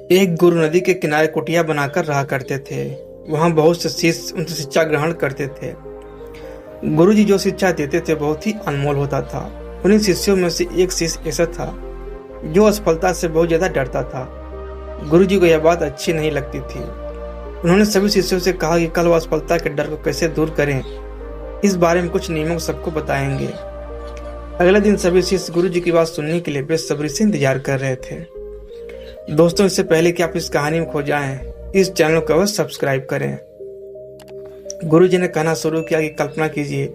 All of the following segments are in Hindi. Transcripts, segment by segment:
एक गुरु नदी के किनारे कुटिया बनाकर रहा करते थे। वहां बहुत से शिष्य उनसे शिक्षा ग्रहण करते थे। गुरु जी जो शिक्षा देते थे बहुत ही अनमोल होता था। उन्हीं शिष्यों में से एक शिष्य ऐसा था जो असफलता से बहुत ज्यादा डरता था। गुरु जी को यह बात अच्छी नहीं लगती थी। उन्होंने सभी शिष्यों से कहा कि कल वो असफलता के डर को कैसे दूर करें, इस बारे में कुछ नियमों सबको बताएंगे। अगले दिन सभी शिष्य गुरु जी की बात सुनने के लिए बेसब्री से इंतजार कर रहे थे। दोस्तों, इससे पहले कि आप इस कहानी में खो जाएं, इस चैनल को अवश्य सब्सक्राइब करें। गुरु जी ने कहना शुरू किया कि कल्पना कीजिए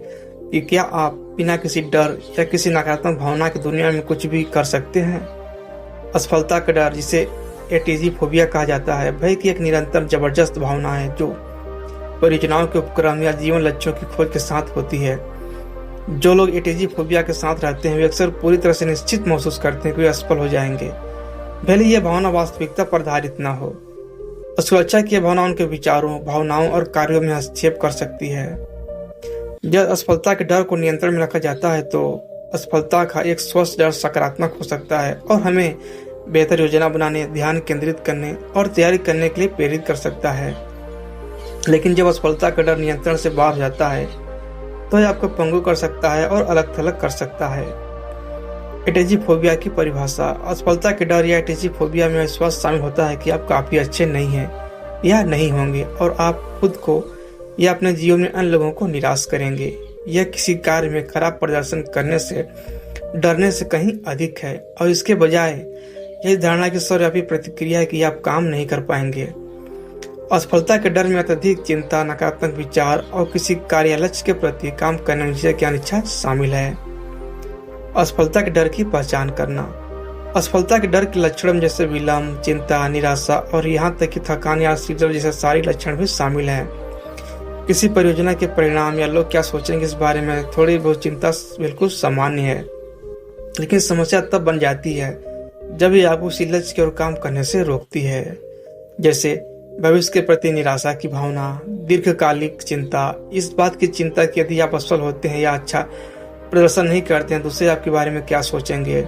कि क्या आप बिना किसी डर या किसी नकारात्मक भावना की दुनिया में कुछ भी कर सकते हैं। असफलता का डर, जिसे एटीजी फोबिया कहा जाता है, भय की एक निरंतर जबरदस्त भावना है जो परियोजनाओं के उपक्रम या जीवन लक्ष्यों की खोज के साथ होती है। जो लोग एटीजी फोबिया के साथ रहते हैं वे अक्सर पूरी तरह से निश्चित महसूस करते हैं कि वे असफल हो जाएंगे, भले यह भावना वास्तविकता पर आधारित न हो। सुरक्षा की भावना उनके विचारों, भावनाओं और कार्यों में हस्तक्षेप कर सकती है। जब असफलता के डर को नियंत्रण में रखा जाता है तो असफलता का एक स्वस्थ डर सकारात्मक हो सकता है और हमें बेहतर योजना बनाने, ध्यान केंद्रित करने और तैयारी करने के लिए प्रेरित कर सकता है। लेकिन जब असफलता का डर नियंत्रण से बाहर जाता है तो यह आपको पंगु कर सकता है और अलग थलग कर सकता है। एटीजी फोबिया की परिभाषा। असफलता के डर या एटीजी फोबिया में विश्वास शामिल होता है कि आप काफी अच्छे नहीं हैं या नहीं होंगे और आप खुद को या अपने जीवन में अन्य लोगों को निराश करेंगे। यह किसी कार्य में खराब प्रदर्शन करने से डरने से कहीं अधिक है और इसके बजाय यह धारणा की सर्वव्यापी प्रतिक्रिया है कि आप काम नहीं कर पाएंगे। असफलता के डर में अत्यधिक चिंता, नकारात्मक विचार और किसी कार्य लक्ष्य के प्रति काम करने में की अनिच्छा शामिल है। असफलता के डर की पहचान करना। असफलता के डर के लक्षणों में जैसे विलंब, चिंता, निराशा और यहाँ तक कि थकान या अस्थिरता जैसे सारे लक्षण भी शामिल हैं। किसी परियोजना के परिणाम या लोग क्या सोचेंगे इस बारे में थोड़ी बहुत चिंता बिल्कुल सामान्य है, लेकिन समस्या तब बन जाती है जब ये आपको उसी लक्ष्य की ओर काम करने से रोकती है। जैसे भविष्य के प्रति निराशा की भावना, दीर्घकालिक चिंता, इस बात की चिंता कि यदि आप असफल होते हैं या अच्छा प्रदर्शन नहीं करते हैं दूसरे आपके बारे में क्या सोचेंगे।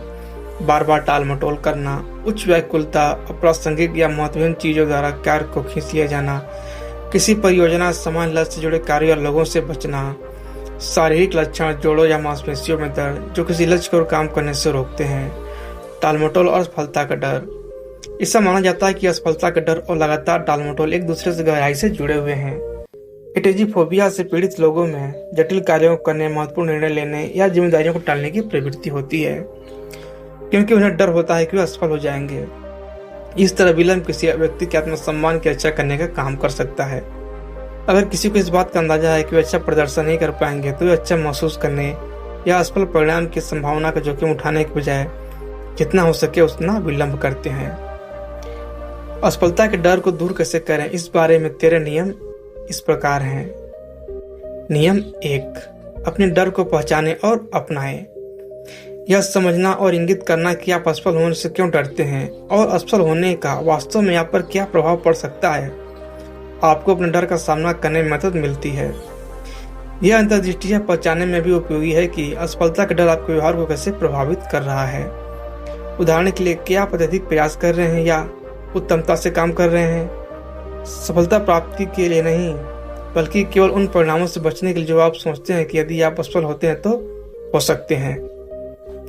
बार बार टाल मटोल करना, उच्च व्याकुलता, अप्रासंगिक या महत्वहीन चीजों द्वारा कार्य को खींच लिया जाना, किसी परियोजना, समान लक्ष्य से जुड़े कार्य या लोगों से बचना, शारीरिक लक्षण, जोड़ों या मांसपेशियों में दर्द जो किसी लक्ष्य को काम करने से रोकते हैं। टालमटोल और असफलता का डर। ऐसा माना जाता है कि असफलता का डर और लगातार टालमटोल एक दूसरे से गहराई से जुड़े हुए हैं। एटीजी फोबिया से पीड़ित लोगों में जटिल कार्यों को करने, महत्वपूर्ण निर्णय लेने या जिम्मेदारियों को टालने की प्रवृत्ति होती है क्योंकि उन्हें डर होता है कि वे असफल हो जाएंगे। इस तरह विलंब किसी व्यक्ति के आत्मसम्मान की रक्षा करने का काम कर सकता है। अगर किसी को इस बात का अंदाजा है कि वे अच्छा प्रदर्शन नहीं कर पाएंगे तो वे अच्छा महसूस करने या असफल परिणाम की संभावना का जोखिम उठाने के बजाय जितना हो सके उतना विलंब करते हैं। असफलता के डर को दूर कैसे करें, इस बारे में 13 नियम इस प्रकार हैं। नियम 1, अपने डर को पहचानें और अपनाएं। यह समझना और इंगित करना कि आप असफल होने से क्यों डरते हैं और असफल होने का वास्तव में आप पर क्या प्रभाव पड़ सकता है, आपको अपने डर का सामना करने में मदद मिलती है। यह अंतर्दृष्टि पहचानने में भी उपयोगी है कि असफलता का डर आपके व्यवहार को कैसे प्रभावित कर रहा है। उदाहरण के लिए, क्या आप अत्यधिक प्रयास कर रहे हैं या उत्तमता से काम कर रहे हैं, सफलता प्राप्ति के लिए नहीं बल्कि केवल उन परिणामों से बचने के लिए जो आप सोचते हैं कि यदि आप असफल होते हैं तो हो सकते हैं।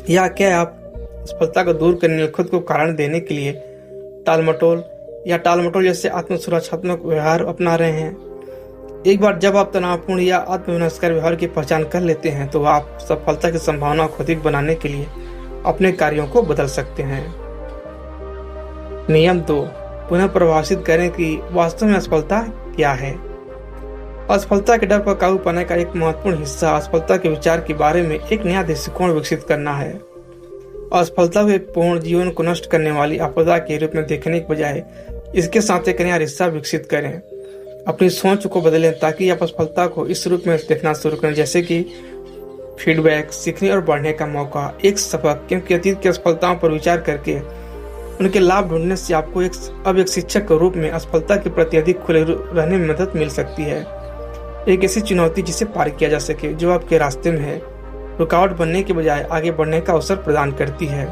या क्या आप असफलता को दूर करने में खुद को कारण देने के लिए टालमटोल जैसे आत्मसुरक्षात्मक व्यवहार अपना रहे हैं। एक बार जब आप तनावपूर्ण या आत्मविनाशकारी व्यवहार की पहचान कर लेते हैं तो आप सफलता की संभावना को अधिक बनाने के लिए अपने कार्यों को बदल सकते हैं। नियम 2, पुनः परिभाषित करें कि वास्तव में असफलता क्या है। असफलता के डर पर काबू पाने का एक महत्वपूर्ण हिस्सा असफलता के विचार के बारे में एक नया दृष्टिकोण विकसित करना है। असफलता को एक पूर्ण जीवन को नष्ट करने वाली आपदा के रूप में देखने के बजाय इसके साथ एक नया रिश्ता विकसित करें। अपनी सोच को बदलें ताकि आप असफलता को इस रूप में देखना शुरू करें जैसे कि फीडबैक, सीखने और बढ़ने का मौका, एक सबक, क्योंकि अतीत की असफलताओं पर विचार करके उनके लाभ ढूंढने से आपको एक शिक्षक के रूप में असफलता के प्रति अधिक खुले रहने में मदद मिल सकती है। एक ऐसी चुनौती जिसे पार किया जा सके, जो आपके रास्ते में है, रुकावट बनने के बजाय आगे बढ़ने का अवसर प्रदान करती है।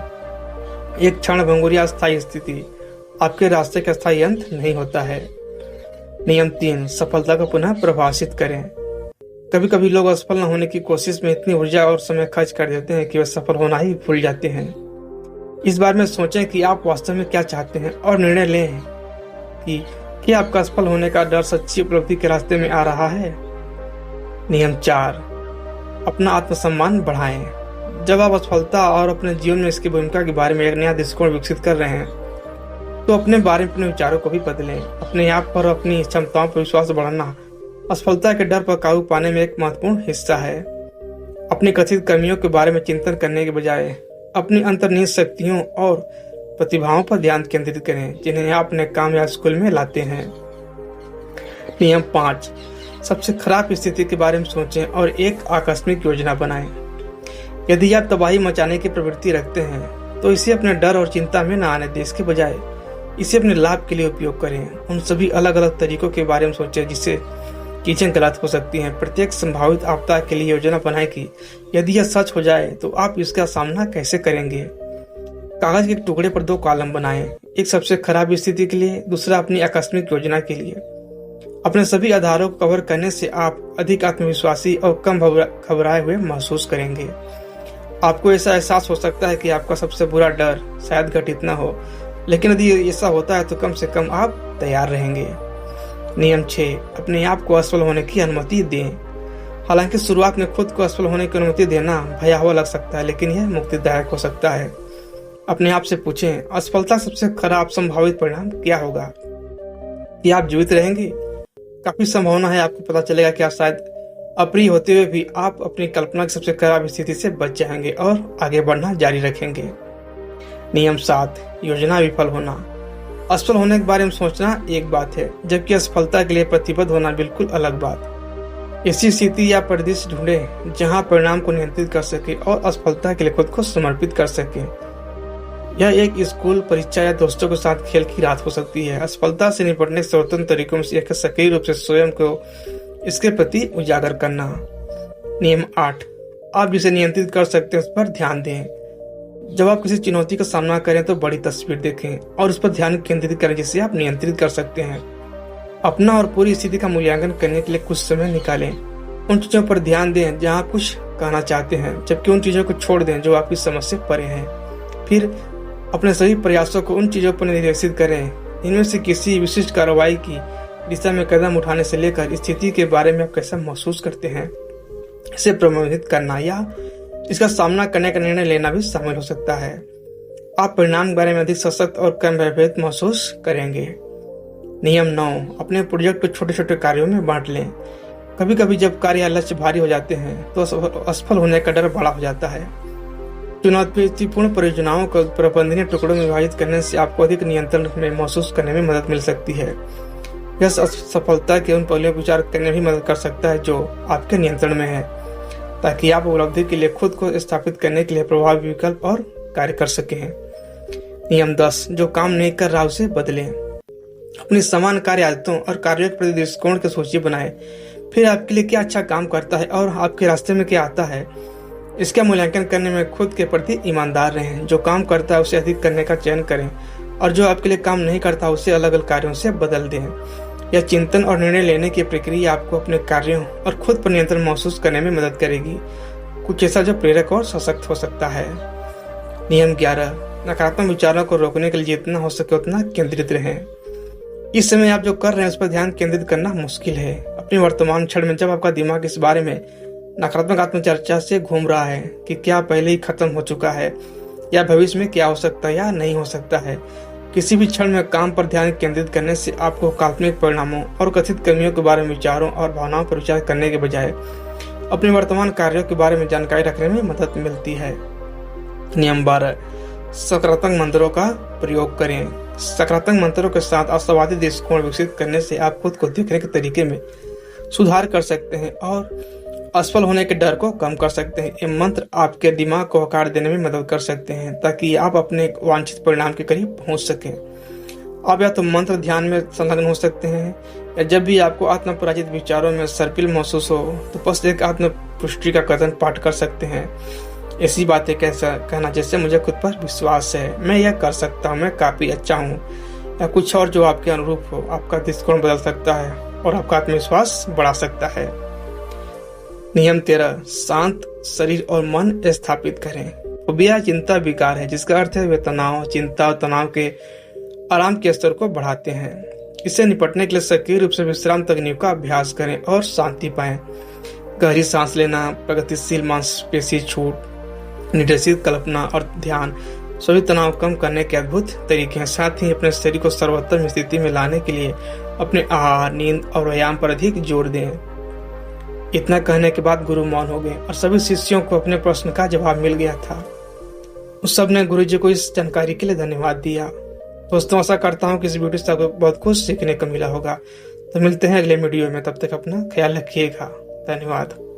एक क्षण भंगुर या अस्थायी स्थिति आपके रास्ते का स्थायी अंत नहीं होता है। नियम 3, सफलता को पुनः परिभाषित करें। कभी कभी लोग असफल न होने की कोशिश में इतनी ऊर्जा और समय खर्च कर देते हैं कि वे सफल होना ही भूल जाते हैं। इस बारे में सोचें कि आप वास्तव में क्या चाहते हैं और निर्णय लें कि क्या आपका असफल होने का डर सच्ची उपलब्धि के रास्ते में आ रहा है। नियम 4, अपना आत्मसम्मान बढ़ाएं। जब आप असफलता और अपने जीवन में इसकी भूमिका के बारे में एक नया दृष्टिकोण विकसित कर रहे हैं तो अपने बारे में अपने विचारों को भी बदलें। अपने आप पर अपनी क्षमताओं पर विश्वास बढ़ाना असफलता के डर पर काबू पाने में एक महत्वपूर्ण हिस्सा है। अपनी कथित कमियों के बारे में चिंतन करने के बजाय अपनी अंतर्निहित शक्तियों और प्रतिभाओं पर ध्यान केंद्रित करें जिन्हें आप अपने काम या स्कूल में लाते हैं। नियम 5, सबसे खराब स्थिति के बारे में सोचें और एक आकस्मिक योजना बनाएं। यदि आप तबाही मचाने की प्रवृत्ति रखते हैं तो इसे अपने डर और चिंता में न आने दें, इसके बजाय इसे अपने लाभ के लिए उपयोग करें। उन सभी अलग अलग तरीकों के बारे में सोचें जिससे चीजें गलत हो सकती हैं। प्रत्येक संभावित आपदा के लिए योजना बनाएं कि यदि यह सच हो जाए तो आप इसका सामना कैसे करेंगे। कागज के टुकड़े पर 2 कॉलम बनाएं, एक सबसे खराब स्थिति के लिए, दूसरा अपनी आकस्मिक योजना के लिए। अपने सभी आधारों को कवर करने से आप अधिक आत्मविश्वासी और कम घबराए हुए महसूस करेंगे। आपको ऐसा एहसास हो सकता है कि आपका सबसे बुरा डर शायद घटित न हो, लेकिन यदि ऐसा होता है तो कम से कम आप तैयार रहेंगे। नियम 6, अपने आप को असफल होने की अनुमति दें। हालांकि शुरुआत में खुद को असफल होने की अनुमति देना भयावह लग सकता है, लेकिन यह मुक्तिदायक हो सकता है। अपने आप से पूछें, असफलता सबसे खराब संभावित परिणाम क्या होगा? क्या आप जीवित रहेंगे? काफी संभावना है आपको पता चलेगा कि आप शायद अप्रिय होते हुए भी आप अपनी कल्पना की सबसे खराब स्थिति से बच जाएंगे और आगे बढ़ना जारी रखेंगे। नियम 7, योजना विफल होना। असफल होने के बारे में सोचना एक बात है, जबकि असफलता के लिए प्रतिबद्ध होना बिल्कुल अलग बात। ऐसी स्थिति या परिदृश्य ढूंढें जहां परिणाम को नियंत्रित कर सके और असफलता के लिए खुद को समर्पित कर सके। यह एक स्कूल, परीक्षा या दोस्तों के साथ खेल की रात हो सकती है। असफलता से निपटने के स्वतंत्र तरीकों में से एक सक्रिय रूप से स्वयं को इसके प्रति उजागर करना। नियम 8, आप जिसे नियंत्रित कर सकते हैं उस पर ध्यान दें। जब आप किसी चुनौती का सामना करें तो बड़ी तस्वीर देखें और उस पर ध्यान केंद्रित करें जिसे आप नियंत्रित कर सकते हैं। अपना और पूरी स्थिति का मूल्यांकन करने के लिए कुछ समय निकालें। उन चीजों पर ध्यान दें जहां आप कुछ कहना चाहते हैं, जबकि उन चीजों को छोड़ दें जो आपकी समझ से परे हैं। फिर अपने सभी प्रयासों को उन चीजों पर निर्देशित करें इनमें से किसी विशिष्ट कार्रवाई की दिशा में कदम उठाने से लेकर स्थिति के बारे में आप कैसा महसूस करते हैं इसे प्रबंधित करना या इसका सामना करने का निर्णय लेना भी शामिल हो सकता है। आप परिणाम के बारे में अधिक सशक्त और कम भयभीत महसूस करेंगे। नियम 9, अपने प्रोजेक्ट को छोटे छोटे कार्यों में बांट लें। कभी कभी जब कार्य या लक्ष्य भारी हो जाते हैं तो असफल होने का डर बड़ा हो जाता है। चुनौतीपूर्ण परियोजनाओं को प्रबंधनीय टुकड़ों में विभाजित करने से आपको अधिक नियंत्रण में महसूस करने में मदद मिल सकती है। यह सफलता के उन पहलुओं पर विचार करने में भी मदद कर सकता है जो आपके नियंत्रण में है, ताकि आप उपलब्धि के लिए खुद को स्थापित करने के लिए प्रभावी विकल्प और कार्य कर सकें। नियम 10, जो काम नहीं कर रहा उसे बदलें। अपनी समान कार्य आदतों और कार्यों के प्रति दृष्टिकोण की सूची बनाएं। फिर आपके लिए क्या अच्छा काम करता है और आपके रास्ते में क्या आता है, इसका मूल्यांकन करने में खुद के प्रति ईमानदार रहें। जो काम करता है उसे अधिक करने का चयन करें और जो आपके लिए काम नहीं करता उसे अलग अलग कार्यों से बदल दें। यह चिंतन और निर्णय लेने की प्रक्रिया आपको अपने कार्यों और खुद पर नियंत्रण महसूस करने में मदद करेगी, कुछ ऐसा जो प्रेरक और सशक्त हो सकता है। नियम 11, नकारात्मक विचारों को रोकने के लिए जितना हो सके उतना केंद्रित रहें। इस समय आप जो कर रहे हैं उस पर ध्यान केंद्रित करना मुश्किल है। अपने वर्तमान क्षण में जब आपका दिमाग इस बारे में नकारात्मक आत्मचर्चा से घूम रहा है कि क्या पहले ही खत्म हो चुका है या भविष्य में क्या हो सकता है या नहीं हो सकता है, किसी भी क्षण में काम पर ध्यान केंद्रित करने से आपको काल्पनिक परिणामों और कथित कमियों के बारे में विचारों और भावनाओं पर विचार करने के बजाय अपने वर्तमान कार्यों के बारे में जानकारी रखने में मदद मिलती है। नियम 12, सकारात्मक मंत्रों का प्रयोग करें। सकारात्मक मंत्रों के साथ आशावादी दृष्टिकोण विकसित करने से आप खुद को देखने के तरीके में सुधार कर सकते हैं और असफल होने के डर को कम कर सकते हैं। ये मंत्र आपके दिमाग को आकार देने में मदद कर सकते हैं ताकि आप अपने वांछित परिणाम के करीब पहुंच सकें। आप या तो मंत्र ध्यान में संलग्न हो सकते हैं या जब भी आपको आत्मपराजित विचारों में सर्पिल महसूस हो तो बस एक आत्म पुष्टि का कथन पाठ कर सकते हैं। ऐसी बातें कहना जैसे मुझे खुद पर विश्वास है, मैं यह कर सकता हूँ, मैं काफी अच्छा हूँ, या कुछ और जो आपके अनुरूप हो, आपका दृष्टिकोण बदल सकता है और आपका आत्मविश्वास बढ़ा सकता है। नियम 13, शांत शरीर और मन स्थापित करें। फोबिया चिंता विकार है, जिसका अर्थ है वे तनाव, चिंता और तनाव के आराम के स्तर को बढ़ाते हैं। इससे निपटने के लिए सक्रिय रूप से विश्राम तकनीक का अभ्यास करें और शांति पाएं। गहरी सांस लेना, प्रगतिशील मांसपेशी छूट, निर्देशित कल्पना और ध्यान सभी तनाव कम करने के अद्भुत तरीके हैं। साथ ही अपने शरीर को सर्वोत्तम स्थिति में लाने के लिए अपने आहार, नींद और व्यायाम पर अधिक जोर दें। इतना कहने के बाद गुरु मौन हो गए और सभी शिष्यों को अपने प्रश्न का जवाब मिल गया था। उस सब ने गुरु जी को इस जानकारी के लिए धन्यवाद दिया। दोस्तों, आशा करता हूँ कि इस वीडियो से आपको बहुत कुछ सीखने को मिला होगा। तो मिलते हैं अगले वीडियो में, तब तक अपना ख्याल रखिएगा। धन्यवाद।